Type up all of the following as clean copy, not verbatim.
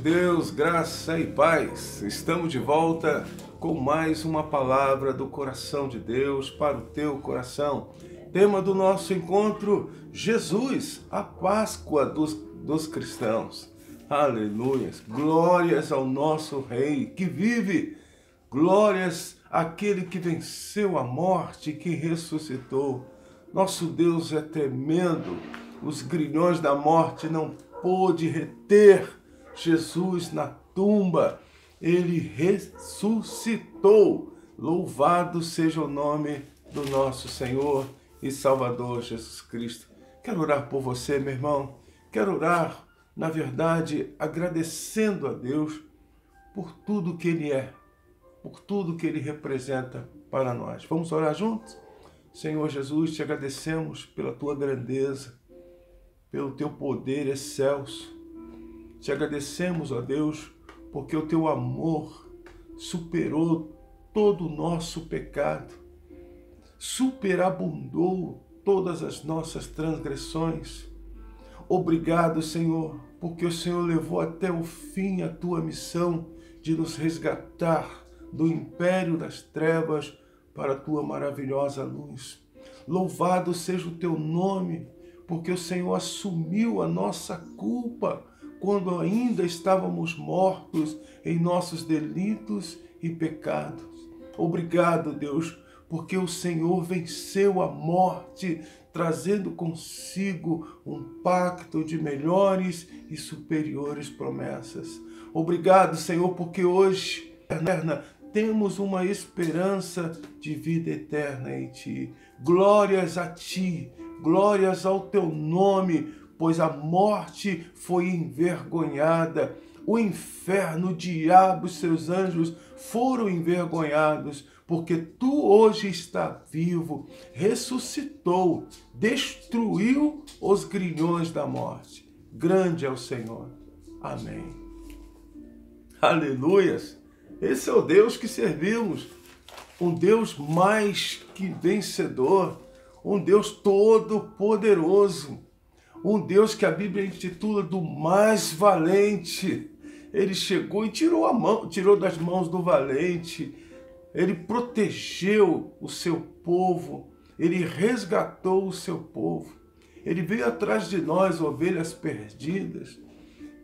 de Deus, graça e paz. Estamos de volta com mais uma palavra do coração de Deus para o teu coração. Tema do nosso encontro: Jesus, a Páscoa dos cristãos. Aleluia! Glórias ao nosso Rei que vive. Glórias àquele que venceu a morte, que ressuscitou. Nosso Deus é tremendo. Os grilhões da morte não pôde reter Jesus na tumba. Ele ressuscitou. Louvado seja o nome do nosso Senhor e Salvador Jesus Cristo. Quero orar por você, meu irmão. Quero orar, na verdade, agradecendo a Deus por tudo que Ele é, por tudo que Ele representa para nós. Vamos orar juntos? Senhor Jesus, te agradecemos pela tua grandeza, pelo teu poder excelso. Te agradecemos, ó Deus, porque o teu amor superou todo o nosso pecado, superabundou todas as nossas transgressões. Obrigado, Senhor, porque o Senhor levou até o fim a tua missão de nos resgatar do império das trevas para a tua maravilhosa luz. Louvado seja o teu nome, porque o Senhor assumiu a nossa culpa quando ainda estávamos mortos em nossos delitos e pecados. Obrigado, Deus, porque o Senhor venceu a morte, trazendo consigo um pacto de melhores e superiores promessas. Obrigado, Senhor, porque hoje temos uma esperança de vida eterna em Ti. Glórias a Ti, glórias ao Teu nome, pois a morte foi envergonhada. O inferno, o diabo e seus anjos foram envergonhados, porque Tu hoje está vivo, ressuscitou, destruiu os grilhões da morte. Grande é o Senhor. Amém. Aleluias! Esse é o Deus que servimos, um Deus mais que vencedor, um Deus todo-poderoso, um Deus que a Bíblia intitula do mais valente. Ele chegou e tirou das mãos do valente, ele protegeu o seu povo, ele resgatou o seu povo, ele veio atrás de nós, ovelhas perdidas,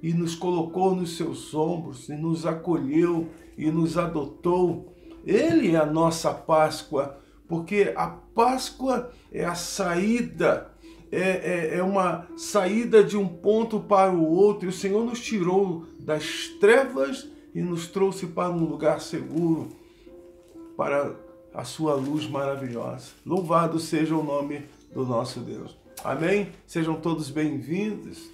e nos colocou nos seus ombros, e nos acolheu e nos adotou. Ele é a nossa Páscoa, porque a Páscoa é a saída, é uma saída de um ponto para o outro. E o Senhor nos tirou das trevas e nos trouxe para um lugar seguro, para a sua luz maravilhosa. Louvado seja o nome do nosso Deus. Amém? Sejam todos bem-vindos.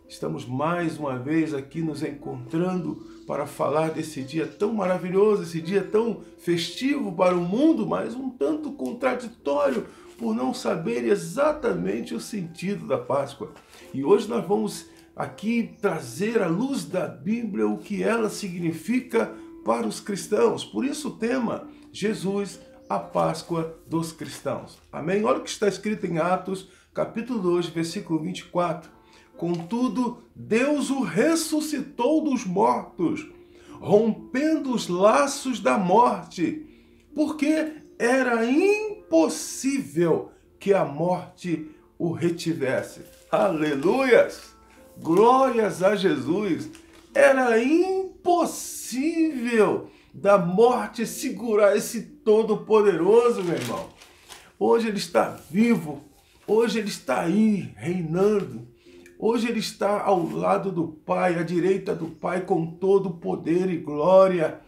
Estamos mais uma vez aqui nos encontrando para falar desse dia tão maravilhoso, esse dia tão festivo para o mundo, mas um tanto contraditório por não saber exatamente o sentido da Páscoa. E hoje nós vamos aqui trazer à luz da Bíblia o que ela significa para os cristãos. Por isso o tema: Jesus, a Páscoa dos cristãos. Amém? Olha o que está escrito em Atos, capítulo 2, versículo 24. Contudo, Deus o ressuscitou dos mortos, rompendo os laços da morte, porque era impossível que a morte o retivesse. Aleluias! Glórias a Jesus! Era impossível da morte segurar esse Todo-Poderoso, meu irmão. Hoje Ele está vivo, hoje Ele está aí, reinando. Hoje Ele está ao lado do Pai, à direita do Pai, com todo o poder e glória,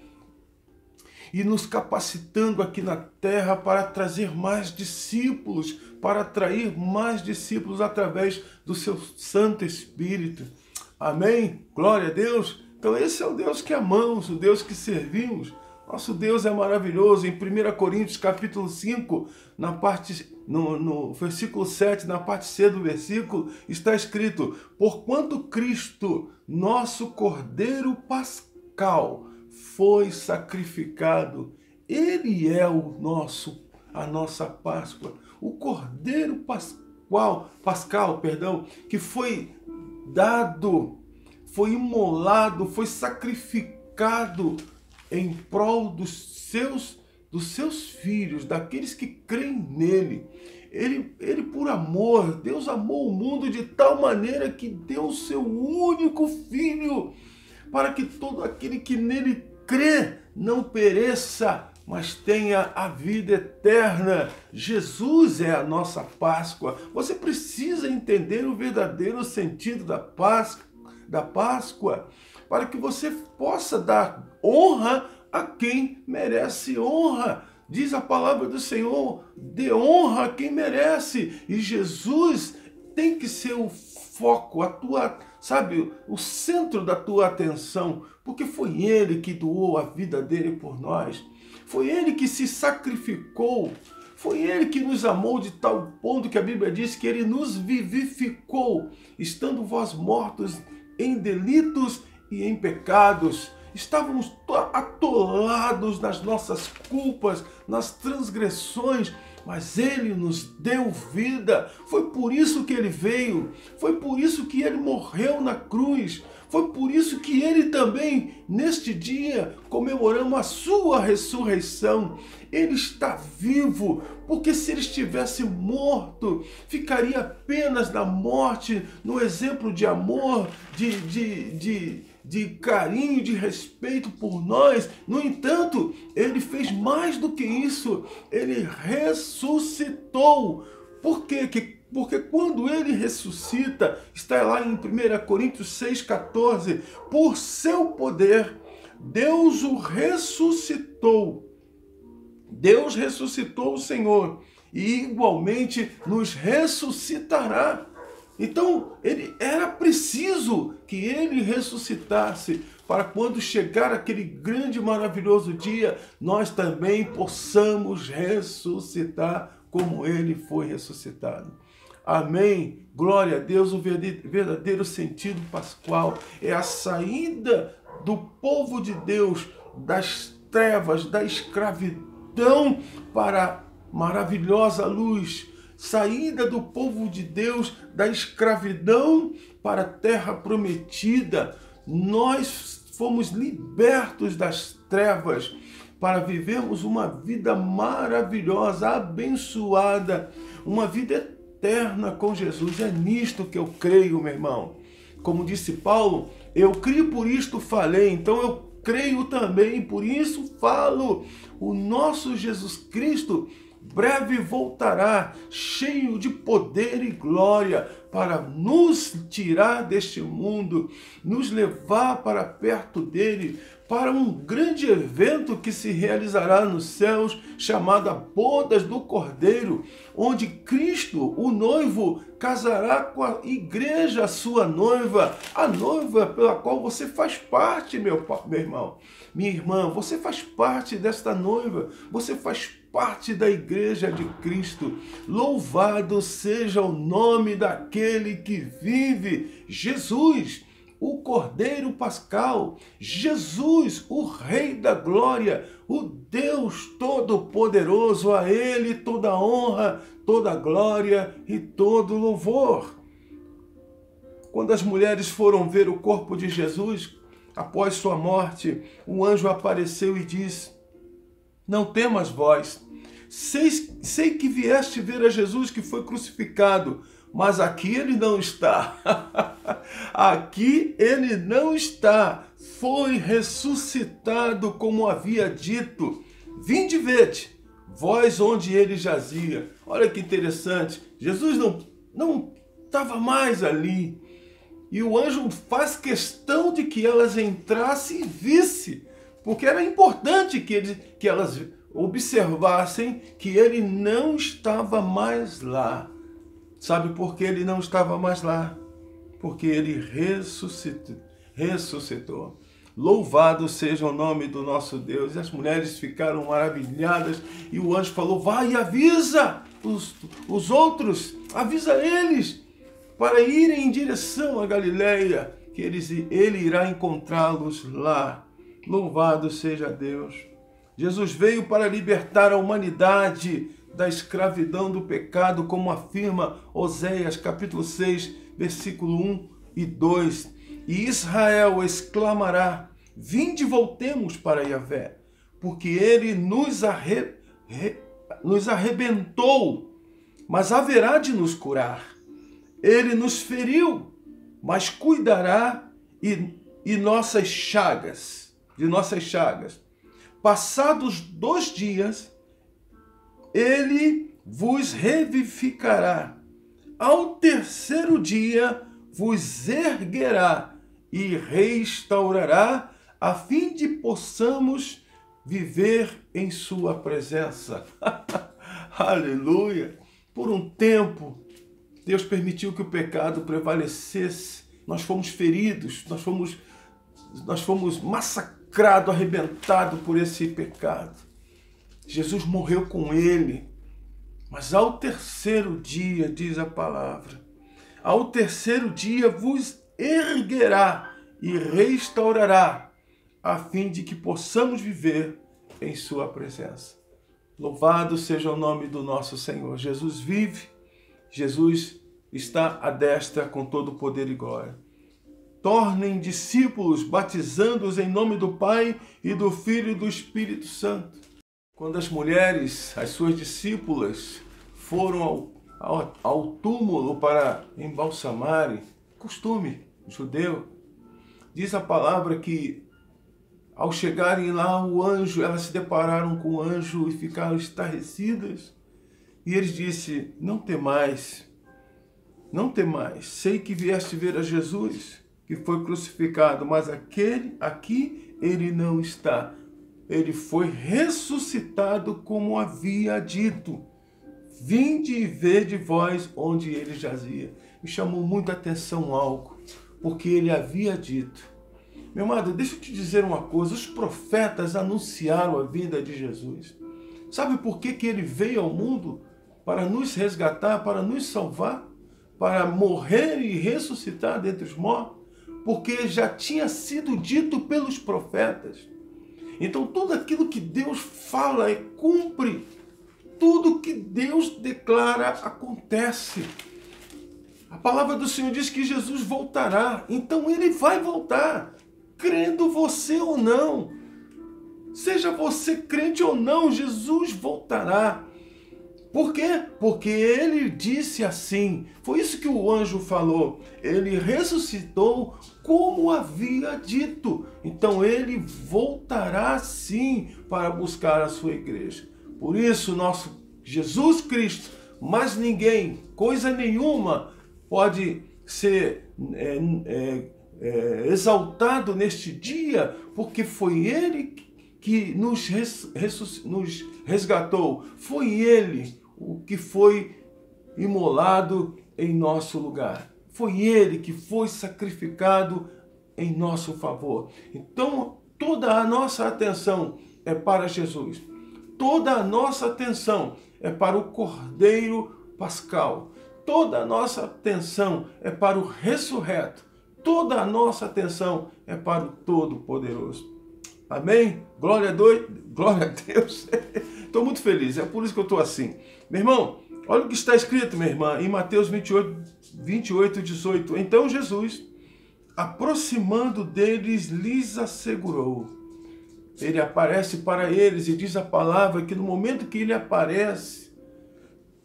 e nos capacitando aqui na terra para trazer mais discípulos, para atrair mais discípulos através do seu Santo Espírito. Amém? Glória a Deus! Então esse é o Deus que amamos, o Deus que servimos. Nosso Deus é maravilhoso. Em 1 Coríntios capítulo 5, no versículo 7, na parte C do versículo, está escrito: porquanto Cristo, nosso Cordeiro Pascal, foi sacrificado, Ele é a nossa Páscoa, o Cordeiro Pascal, que foi dado, foi imolado, foi sacrificado em prol dos seus filhos, daqueles que creem nele. Ele, por amor, Deus amou o mundo de tal maneira que deu o seu único filho, para que todo aquele que nele crê não pereça, mas tenha a vida eterna. Jesus é a nossa Páscoa. Você precisa entender o verdadeiro sentido da Páscoa, para que você possa dar honra a quem merece honra. Diz a palavra do Senhor, dê honra a quem merece. E Jesus tem que ser o foco, o centro da tua atenção, porque foi Ele que doou a vida dele por nós. Foi Ele que se sacrificou. Foi Ele que nos amou de tal ponto que a Bíblia diz que Ele nos vivificou, estando vós mortos em delitos e em pecados. Estávamos atolados nas nossas culpas, nas transgressões, mas Ele nos deu vida. Foi por isso que Ele veio, foi por isso que Ele morreu na cruz, foi por isso que Ele também, neste dia, comemoramos a sua ressurreição. Ele está vivo, porque se Ele estivesse morto, ficaria apenas na morte, no exemplo de amor, de carinho, de respeito por nós. No entanto, Ele fez mais do que isso. Ele ressuscitou. Por quê? Porque quando Ele ressuscita, está lá em 1 Coríntios 6,14, por seu poder, Deus o ressuscitou. Deus ressuscitou o Senhor e igualmente nos ressuscitará. Então, era preciso que Ele ressuscitasse para quando chegar aquele grande e maravilhoso dia, nós também possamos ressuscitar como Ele foi ressuscitado. Amém? Glória a Deus. O verdadeiro sentido pascual é a saída do povo de Deus das trevas, da escravidão para a maravilhosa luz. Saída do povo de Deus da escravidão para a terra prometida. Nós fomos libertos das trevas para vivermos uma vida maravilhosa, abençoada, uma vida eterna com Jesus. É nisto que eu creio, meu irmão. Como disse Paulo, eu creio, por isto falei. Então eu creio também, por isso falo. O nosso Jesus Cristo breve voltará, cheio de poder e glória, para nos tirar deste mundo, nos levar para perto dele, para um grande evento que se realizará nos céus, chamado a Bodas do Cordeiro, onde Cristo, o noivo, casará com a igreja, a sua noiva, a noiva pela qual você faz parte, meu irmão, minha irmã. Você faz parte desta noiva, você faz parte da igreja de Cristo. Louvado seja o nome daquele que vive, Jesus, o Cordeiro Pascal, Jesus, o Rei da Glória, o Deus Todo-Poderoso. A Ele toda honra, toda glória e todo louvor. Quando as mulheres foram ver o corpo de Jesus, após sua morte, o anjo apareceu e disse: não temas vós, sei que vieste ver a Jesus que foi crucificado, mas aqui ele não está. Aqui ele não está. Foi ressuscitado como havia dito. Vinde vede, vós onde ele jazia. Olha que interessante. Jesus não estava mais ali. E o anjo faz questão de que elas entrassem e vissem, porque era importante que elas observassem que ele não estava mais lá. Sabe por que ele não estava mais lá? Porque ele ressuscitou. Louvado seja o nome do nosso Deus. E as mulheres ficaram maravilhadas e o anjo falou: vai e avisa os outros, avisa eles para irem em direção à Galileia, que ele irá encontrá-los lá. Louvado seja Deus. Jesus veio para libertar a humanidade da escravidão do pecado, como afirma Oséias capítulo 6, versículo 1 e 2. E Israel exclamará: vinde, voltemos para Yahvé, porque ele nos arrebentou, mas haverá de nos curar. Ele nos feriu, mas cuidará de nossas chagas. Passados 2 dias, ele vos revivificará. Ao 3º dia vos erguerá e restaurará, a fim de possamos viver em sua presença. Aleluia! Por um tempo, Deus permitiu que o pecado prevalecesse. Nós fomos feridos, nós fomos massacrados, arrebentados por esse pecado. Jesus morreu com ele. Mas ao 3º dia, diz a palavra, ao 3º dia vos erguerá e restaurará, a fim de que possamos viver em sua presença. Louvado seja o nome do nosso Senhor. Jesus vive, Jesus está à destra com todo poder e glória. Tornem discípulos, batizando-os em nome do Pai e do Filho e do Espírito Santo. Quando as mulheres, as suas discípulas, foram ao túmulo para embalsamarem, costume judeu, diz a palavra que ao chegarem lá, elas se depararam com o anjo e ficaram estarrecidas. E ele disse: não temais, não temais, sei que vieste ver a Jesus, que foi crucificado, mas aqui ele não está. Ele foi ressuscitado como havia dito. Vinde e vede vós onde ele jazia. Me chamou muita atenção algo, porque ele havia dito. Meu amado, deixa eu te dizer uma coisa. Os profetas anunciaram a vinda de Jesus. Sabe por que ele veio ao mundo? Para nos resgatar, para nos salvar, para morrer e ressuscitar dentre os mortos, porque já tinha sido dito pelos profetas. Então tudo aquilo que Deus fala e cumpre, tudo que Deus declara acontece. A palavra do Senhor diz que Jesus voltará, então ele vai voltar, crendo você ou não. Seja você crente ou não, Jesus voltará. Por quê? Porque ele disse assim, foi isso que o anjo falou, ele ressuscitou como havia dito, então ele voltará sim para buscar a sua igreja. Por isso, nosso Jesus Cristo, mais ninguém, coisa nenhuma, pode ser exaltado neste dia, porque foi ele que nos resgatou, foi ele o que foi imolado em nosso lugar. Foi ele que foi sacrificado em nosso favor. Então, toda a nossa atenção é para Jesus. Toda a nossa atenção é para o Cordeiro Pascal. Toda a nossa atenção é para o ressurreto. Toda a nossa atenção é para o Todo-Poderoso. Amém? Glória a Deus. Estou muito feliz, é por isso que eu estou assim. Meu irmão, olha o que está escrito, minha irmã, em Mateus 28, 18. Então Jesus, aproximando deles, lhes assegurou. Ele aparece para eles e diz a palavra que no momento que ele aparece,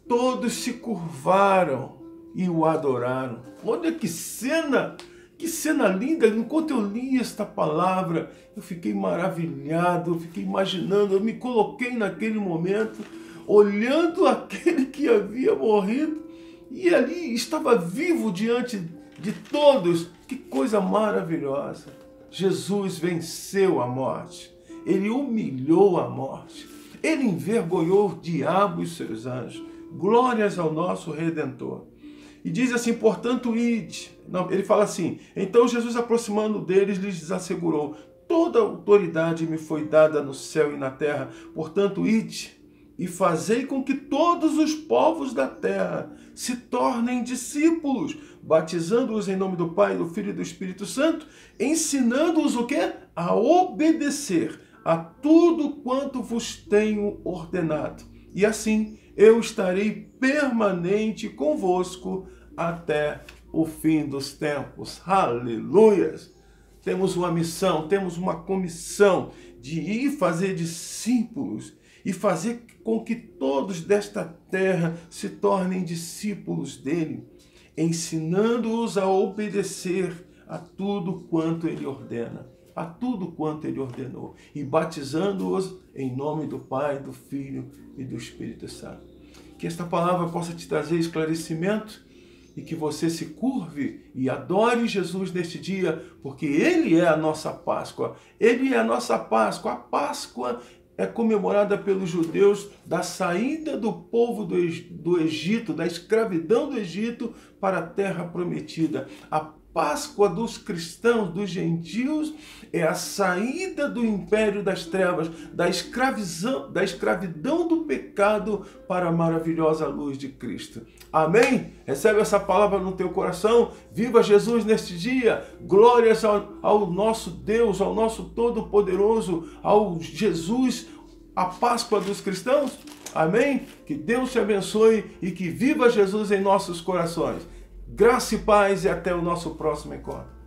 todos se curvaram e o adoraram. Olha que cena! Que cena linda! Enquanto eu li esta palavra, eu fiquei maravilhado, eu fiquei imaginando, eu me coloquei naquele momento, olhando aquele que havia morrido, e ali estava vivo diante de todos. Que coisa maravilhosa! Jesus venceu a morte, ele humilhou a morte, ele envergonhou o diabo e seus anjos. Glórias ao nosso Redentor. E diz assim, portanto, ide. Não, ele fala assim, então Jesus, aproximando deles, lhes assegurou, toda autoridade me foi dada no céu e na terra, portanto, ide e fazei com que todos os povos da terra se tornem discípulos, batizando-os em nome do Pai, do Filho e do Espírito Santo, ensinando-os o quê? A obedecer a tudo quanto vos tenho ordenado. E assim eu estarei permanente convosco até o fim dos tempos. Aleluias! Temos uma missão, temos uma comissão de ir fazer discípulos e fazer com que todos desta terra se tornem discípulos dele, ensinando-os a obedecer a tudo quanto ele ordena, a tudo quanto ele ordenou, e batizando-os em nome do Pai, do Filho e do Espírito Santo. Que esta palavra possa te trazer esclarecimento e que você se curve e adore Jesus neste dia, porque Ele é a nossa Páscoa. Ele é a nossa Páscoa. A Páscoa é comemorada pelos judeus da saída do povo do Egito, da escravidão do Egito para a terra prometida. A Páscoa dos cristãos, dos gentios, é a saída do império das trevas, da escravidão do pecado para a maravilhosa luz de Cristo. Amém? Recebe essa palavra no teu coração. Viva Jesus neste dia. Glórias ao nosso Deus, ao nosso Todo-Poderoso, ao Jesus, a Páscoa dos cristãos. Amém? Que Deus te abençoe e que viva Jesus em nossos corações. Graça e paz e até o nosso próximo encontro.